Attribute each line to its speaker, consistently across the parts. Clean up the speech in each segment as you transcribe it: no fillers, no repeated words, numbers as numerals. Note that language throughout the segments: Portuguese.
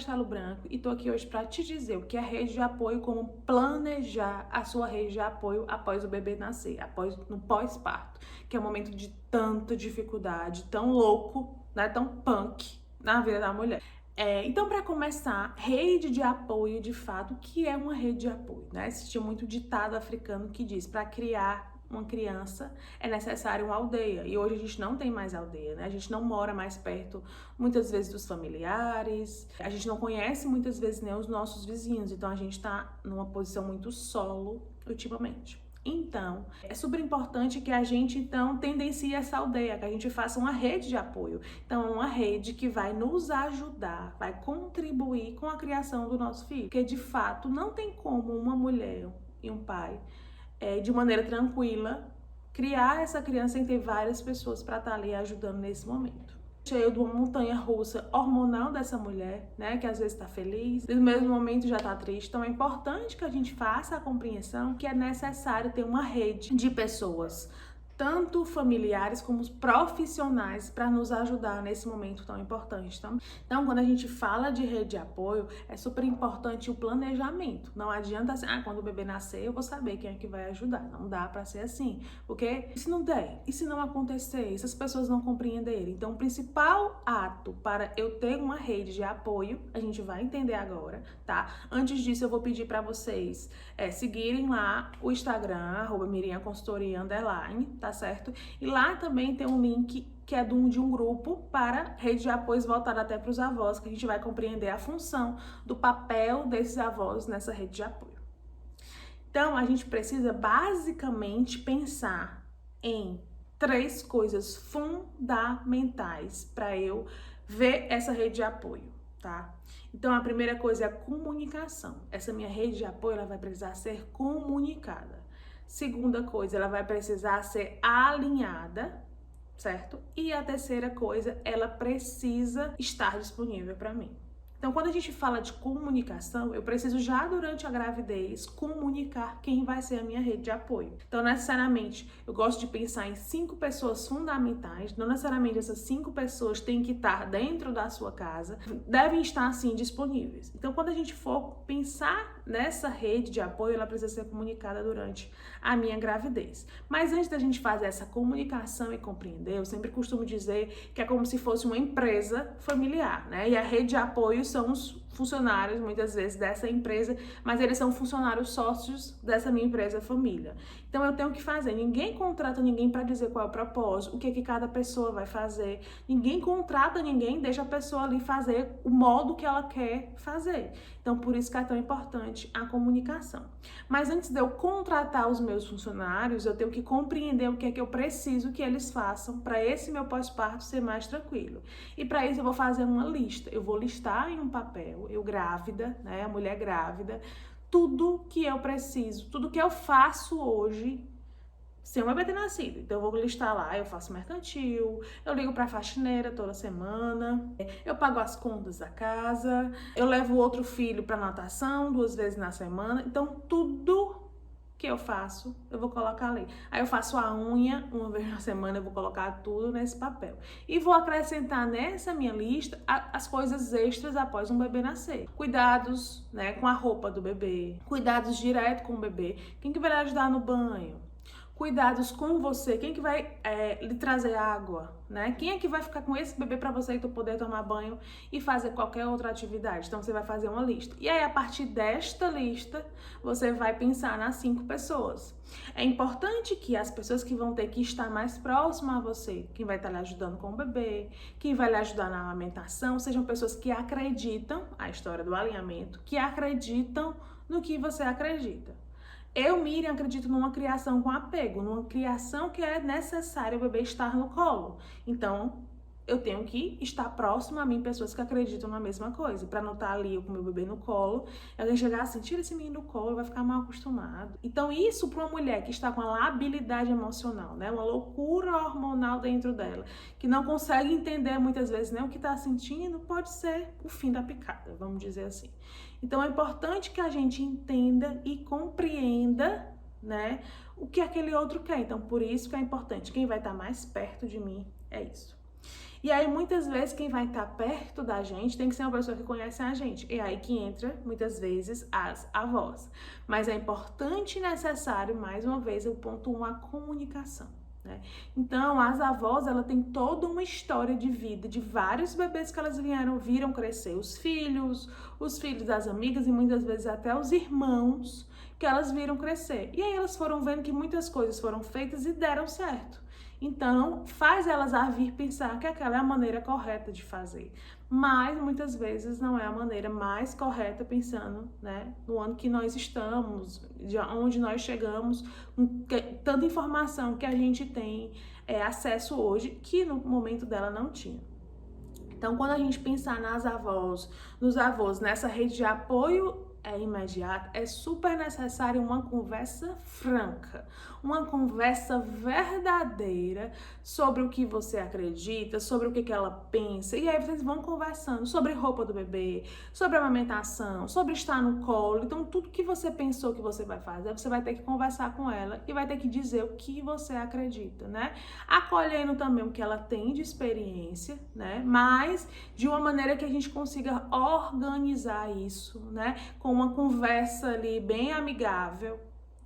Speaker 1: Castelo Branco e tô aqui hoje para te dizer o que é rede de apoio, como planejar a sua rede de apoio após o bebê nascer, no pós-parto, que é um momento de tanta dificuldade, tão louco, né, tão punk na vida da mulher. Então, para começar, rede de apoio, de fato, o que é uma rede de apoio, né? Existe muito ditado africano que diz, para criar uma criança é necessário uma aldeia, e hoje a gente não tem mais aldeia, né? A gente não mora mais perto, muitas vezes, dos familiares, a gente não conhece muitas vezes nem os nossos vizinhos, então a gente tá numa posição muito solo ultimamente. Então, é super importante que a gente, então, tendencie essa aldeia, que a gente faça uma rede de apoio. Então, uma rede que vai nos ajudar, vai contribuir com a criação do nosso filho. Porque, de fato, não tem como uma mulher e um pai, de maneira tranquila, criar essa criança sem ter várias pessoas para estar ali ajudando nesse momento. Cheio de uma montanha russa hormonal dessa mulher, né, que às vezes está feliz, no mesmo momento já está triste. Então é importante que a gente faça a compreensão que é necessário ter uma rede de pessoas, tanto familiares como profissionais, para nos ajudar nesse momento tão importante. Então, quando a gente fala de rede de apoio, é super importante o planejamento. Não adianta assim, quando o bebê nascer, eu vou saber quem é que vai ajudar. Não dá para ser assim, porque e se não der? E se não acontecer? E se as pessoas não compreenderem? Então, o principal ato para eu ter uma rede de apoio, a gente vai entender agora, tá? Antes disso, eu vou pedir para vocês seguirem lá o Instagram, @miriamconsultoria_, tá certo? E lá também tem um link que é de um grupo para rede de apoio voltada até para os avós, que a gente vai compreender a função do papel desses avós nessa rede de apoio. Então, a gente precisa basicamente pensar em 3 coisas fundamentais para eu ver essa rede de apoio, tá? Então, a primeira coisa é a comunicação. Essa minha rede de apoio, ela vai precisar ser comunicada. Segunda coisa, ela vai precisar ser alinhada, certo? E a terceira coisa, ela precisa estar disponível para mim. Então, quando a gente fala de comunicação, eu preciso já durante a gravidez comunicar quem vai ser a minha rede de apoio. Então, necessariamente, eu gosto de pensar em 5 pessoas fundamentais. Não necessariamente essas 5 pessoas têm que estar dentro da sua casa, devem estar, assim, disponíveis. Então, quando a gente for pensar nessa rede de apoio, ela precisa ser comunicada durante a minha gravidez. Mas antes da gente fazer essa comunicação e compreender, eu sempre costumo dizer que é como se fosse uma empresa familiar, né? E a rede de apoio são os funcionários, muitas vezes, dessa empresa, mas eles são funcionários sócios dessa minha empresa família. Então, eu tenho que fazer. Ninguém contrata ninguém para dizer qual é o propósito, o que cada pessoa vai fazer. Ninguém contrata ninguém, deixa a pessoa ali fazer o modo que ela quer fazer. Então, por isso que é tão importante a comunicação. Mas antes de eu contratar os meus funcionários, eu tenho que compreender o que é que eu preciso que eles façam para esse meu pós-parto ser mais tranquilo. E para isso eu vou fazer uma lista. Eu vou listar em um papel, eu grávida, né, a mulher grávida, tudo que eu preciso, tudo que eu faço hoje sem o bebê ter nascido. Então eu vou listar lá, eu faço mercantil, eu ligo pra faxineira toda semana, eu pago as contas da casa, eu levo o outro filho pra natação 2 vezes na semana. Então tudo que eu faço, eu vou colocar ali. Aí eu faço a unha 1 vez na semana, eu vou colocar tudo nesse papel. E vou acrescentar nessa minha lista as coisas extras após um bebê nascer. Cuidados, né, com a roupa do bebê, cuidados direto com o bebê, quem que vai lhe ajudar no banho, cuidados com você, quem que vai lhe trazer água, né? Quem é que vai ficar com esse bebê para você e tu poder tomar banho e fazer qualquer outra atividade? Então, você vai fazer uma lista. E aí, a partir desta lista, você vai pensar nas 5 pessoas. É importante que as pessoas que vão ter que estar mais próximas a você, quem vai estar lhe ajudando com o bebê, quem vai lhe ajudar na amamentação, sejam pessoas que acreditam, a história do alinhamento, que acreditam no que você acredita. Eu, Miriam, acredito numa criação com apego, numa criação que é necessário o bebê estar no colo. Então, eu tenho que estar próximo a mim, pessoas que acreditam na mesma coisa, para não estar ali eu com meu bebê no colo, alguém chegar assim, tira esse menino do colo, vai ficar mal acostumado. Então, isso para uma mulher que está com a labilidade emocional, né, uma loucura hormonal dentro dela, que não consegue entender muitas vezes nem o que está sentindo, pode ser o fim da picada, vamos dizer assim. Então, é importante que a gente entenda e compreenda, né, o que aquele outro quer. Então, por isso que é importante, quem vai estar mais perto de mim é isso. E aí, muitas vezes, quem vai estar perto da gente tem que ser uma pessoa que conhece a gente. E aí que entra, muitas vezes, as avós. Mas é importante e necessário, mais uma vez, eu pontuo a comunicação. Né? Então, as avós, ela tem toda uma história de vida de vários bebês que elas viram crescer, os filhos das amigas e muitas vezes até os irmãos que elas viram crescer. E aí elas foram vendo que muitas coisas foram feitas e deram certo. Então, faz elas a vir pensar que aquela é a maneira correta de fazer. Mas, muitas vezes, não é a maneira mais correta, pensando, né, no ano que nós estamos, de onde nós chegamos, com tanta informação que a gente tem acesso hoje, que no momento dela não tinha. Então, quando a gente pensar nas avós, nos avós, nessa rede de apoio imediato, é super necessário uma conversa franca, uma conversa verdadeira sobre o que você acredita, sobre o que ela pensa, e aí vocês vão conversando sobre roupa do bebê, sobre amamentação, sobre estar no colo. Então, tudo que você pensou que você vai fazer, você vai ter que conversar com ela e vai ter que dizer o que você acredita, né? Acolhendo também o que ela tem de experiência, né? Mas de uma maneira que a gente consiga organizar isso, né? Com uma conversa ali bem amigável,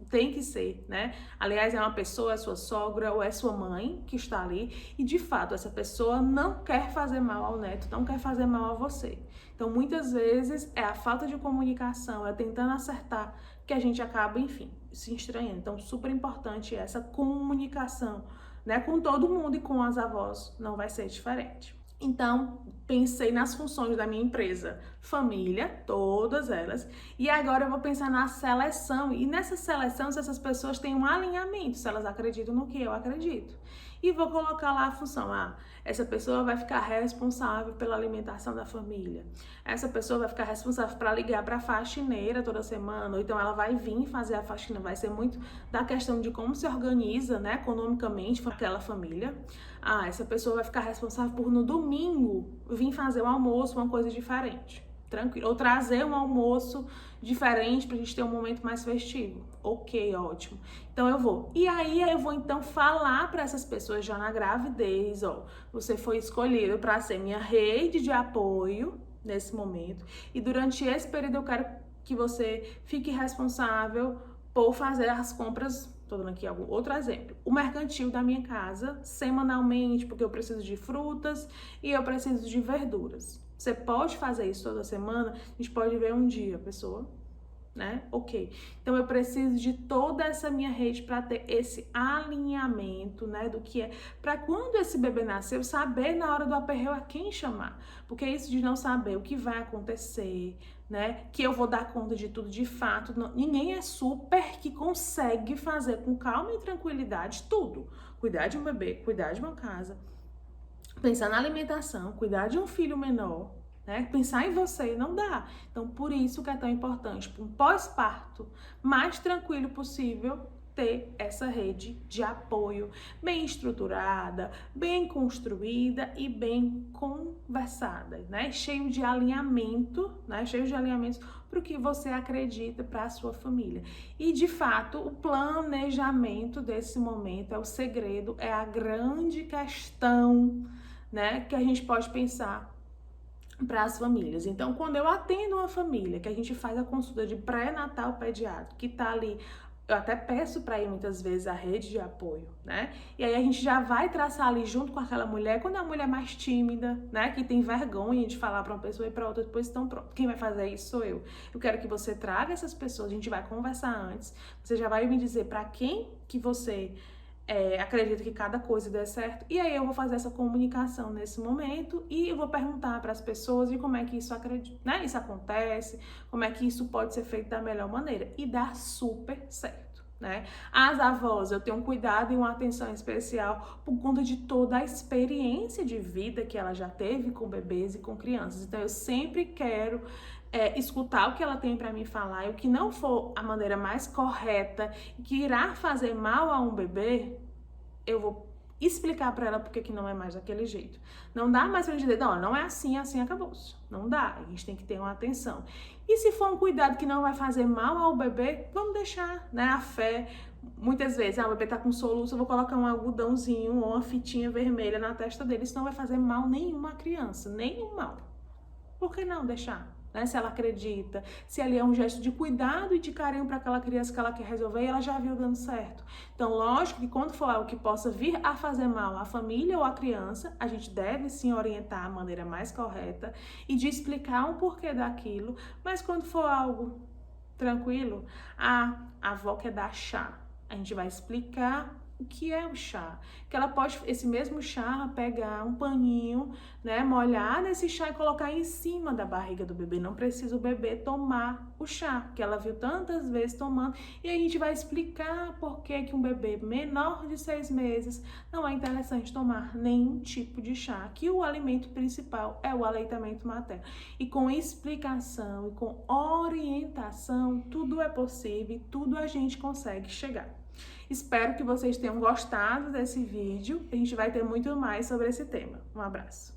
Speaker 1: tem que ser, né? Aliás, é uma pessoa, é sua sogra ou é sua mãe que está ali e, de fato, essa pessoa não quer fazer mal ao neto, não quer fazer mal a você. Então, muitas vezes, é a falta de comunicação, é tentando acertar que a gente acaba, enfim, se estranhando. Então, super importante essa comunicação, né? Com todo mundo e com as avós não vai ser diferente. Então, pensei nas funções da minha empresa, família, todas elas, e agora eu vou pensar na seleção, e nessa seleção, se essas pessoas têm um alinhamento, se elas acreditam no que eu acredito. E vou colocar lá a função, essa pessoa vai ficar responsável pela alimentação da família, essa pessoa vai ficar responsável para ligar para a faxineira toda semana, ou então ela vai vir fazer a faxina, vai ser muito da questão de como se organiza, né, economicamente com aquela família. Essa pessoa vai ficar responsável por no domingo vir fazer um almoço, uma coisa diferente. Tranquilo, ou trazer um almoço diferente pra gente ter um momento mais festivo. Ok, ótimo. Então eu vou. E aí eu vou então falar para essas pessoas já na gravidez, você foi escolhido para ser minha rede de apoio nesse momento. E durante esse período eu quero que você fique responsável por fazer as compras. Tô dando aqui algum outro exemplo. O mercantil da minha casa, semanalmente, porque eu preciso de frutas e eu preciso de verduras. Você pode fazer isso toda semana, a gente pode ver um dia, pessoa, né? Ok. Então eu preciso de toda essa minha rede para ter esse alinhamento, né, do que é, para quando esse bebê nascer, eu saber na hora do aperreio a quem chamar. Porque isso de não saber o que vai acontecer, né, que eu vou dar conta de tudo de fato, ninguém é super que consegue fazer com calma e tranquilidade tudo. Cuidar de um bebê, cuidar de uma casa, pensar na alimentação, cuidar de um filho menor, né? Pensar em você não dá. Então, por isso que é tão importante, um pós-parto mais tranquilo possível, ter essa rede de apoio bem estruturada, bem construída e bem conversada, né? Cheio de alinhamento, né? Cheio de alinhamentos para o que você acredita para a sua família. E, de fato, o planejamento desse momento é o segredo, é a grande questão, né, que a gente pode pensar para as famílias. Então, quando eu atendo uma família, que a gente faz a consulta de pré-natal pediátrico, que tá ali, eu até peço para ir muitas vezes a rede de apoio, né? E aí a gente já vai traçar ali junto com aquela mulher, quando é uma mulher mais tímida, né, que tem vergonha de falar para uma pessoa e para outra, depois estão pronto. Quem vai fazer isso sou eu. Eu quero que você traga essas pessoas, a gente vai conversar antes, você já vai me dizer para quem que você acredito que cada coisa dê certo, e aí eu vou fazer essa comunicação nesse momento e eu vou perguntar para as pessoas de como é que isso, né, isso acontece, como é que isso pode ser feito da melhor maneira, e dá super certo, né? As avós, eu tenho um cuidado e uma atenção especial por conta de toda a experiência de vida que ela já teve com bebês e com crianças, então eu sempre quero escutar o que ela tem para me falar, e o que não for a maneira mais correta e que irá fazer mal a um bebê, eu vou explicar para ela porque que não é mais daquele jeito. Não dá mais pra gente dizer, não é assim, assim acabou-se. Não dá, a gente tem que ter uma atenção. E se for um cuidado que não vai fazer mal ao bebê, vamos deixar, né? A fé, muitas vezes, o bebê tá com soluço, eu vou colocar um algodãozinho ou uma fitinha vermelha na testa dele, isso não vai fazer mal nenhum à criança, nenhum mal. Por que não deixar? Né? Se ela acredita, se ali é um gesto de cuidado e de carinho para aquela criança que ela quer resolver e ela já viu dando certo. Então, lógico que quando for algo que possa vir a fazer mal à família ou à criança, a gente deve sim orientar a maneira mais correta e de explicar o porquê daquilo, mas quando for algo tranquilo, a avó quer dar chá, a gente vai explicar o que é o chá, que ela pode, esse mesmo chá, pegar um paninho, né, molhar nesse chá e colocar em cima da barriga do bebê, não precisa o bebê tomar o chá, que ela viu tantas vezes tomando, e a gente vai explicar por que um bebê menor de 6 meses não é interessante tomar nenhum tipo de chá, que o alimento principal é o aleitamento materno, e com explicação e com orientação, tudo é possível, tudo a gente consegue chegar. Espero que vocês tenham gostado desse vídeo. A gente vai ter muito mais sobre esse tema. Um abraço.